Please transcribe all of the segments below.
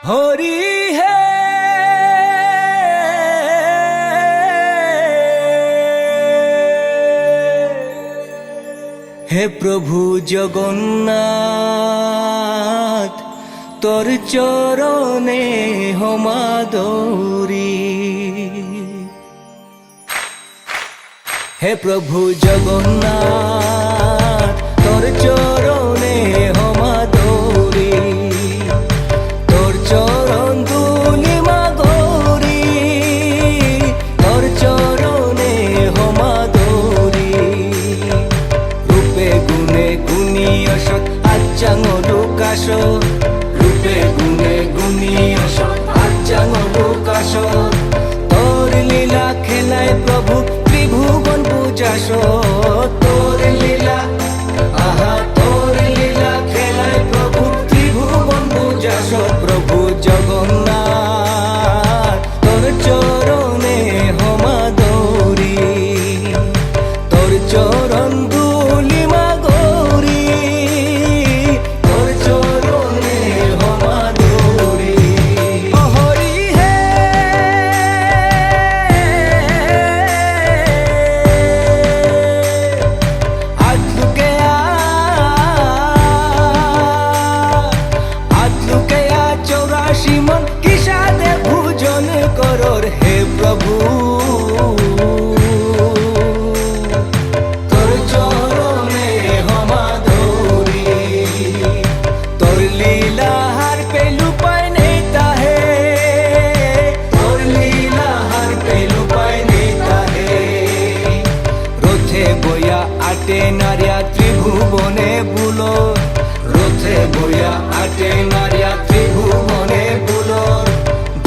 হরি হে হে প্রভু জগন্নাথ তোর চরণে হমাদরি। হে প্রভু জগন্নাথ তোর চরণে হমাদরি, তোর চরণ দুলি মাগরি, তোর চরণে হমাদরি। রূপে গুণে গুণী অসৎ আচ্যাঙ্গ লুকাশ, রূপে গুণে গুণী অসৎ আচ্যাঙ্গ লুকাশ। তোর লীলা খেলায় প্রভু ত্রিভুবন পূজাস, তোর লীলা আহা তোর লীলা খেলায় প্রভু ত্রিভুবন পূজাস। প্রভু জগন্নাথ তোর চরণে হমাদরি, তোর চরণ দুলি মাগরি, তোর চরণে হমাদরি। ও হরি হে আদলুকে চৌরাশি মন কিসাদে ভোজন করর। হে প্রভু তোর চরণে হমাদরি, তোর লীলাহার পেলু পায় নেই তাহে, তোর লীলাহার পেলু পায় নেই তাহে। রথে বইয়া আটে নারিয়া ত্রিভুবনে বুলো, রথে বইয়া আটে নারিয়া ত্রিভুবনে বুলো।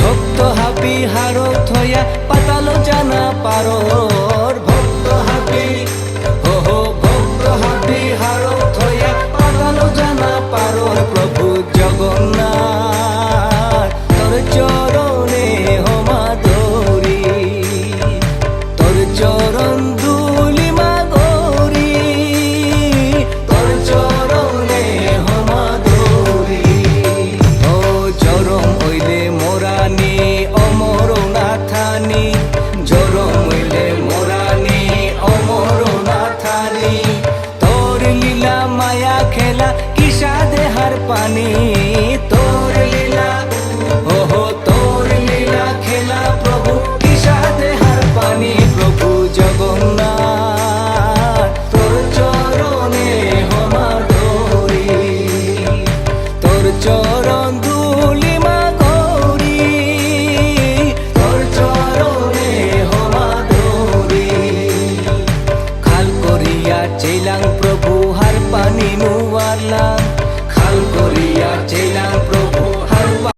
ভক্ত হাবি হারো থয়া পাতাল জানা পারর, ভক্ত হাবি হো হো ভক্ত হাবি হারো থয়া পাতাল জানা পারর। প্রভু জগন্নাথ তোর চরণে হমাদরি, তোর চরণ দুলি মাগরি, তোর চরণে হমাদরি। ও চরম হইলে মোরানি অমর নাথানি, চরম হইলে মোরানি অমর নাথানি। তোর লীলা মায়া খেলা কিসা দেহার পানি, তোর লীলা ওহো তোর লীলা খেলা প্রভু কিসা দেহার পানি। প্রভু জগন্নাথ তোর চরণে হমাদরি, তোর চরণ দুলি মাগরি, তোর চরণে হমাদরি। খাল করিয়া চেলাং প্রভু হার পানি নুয়ারলাম, খাল করিয়া চেলাং প্রভু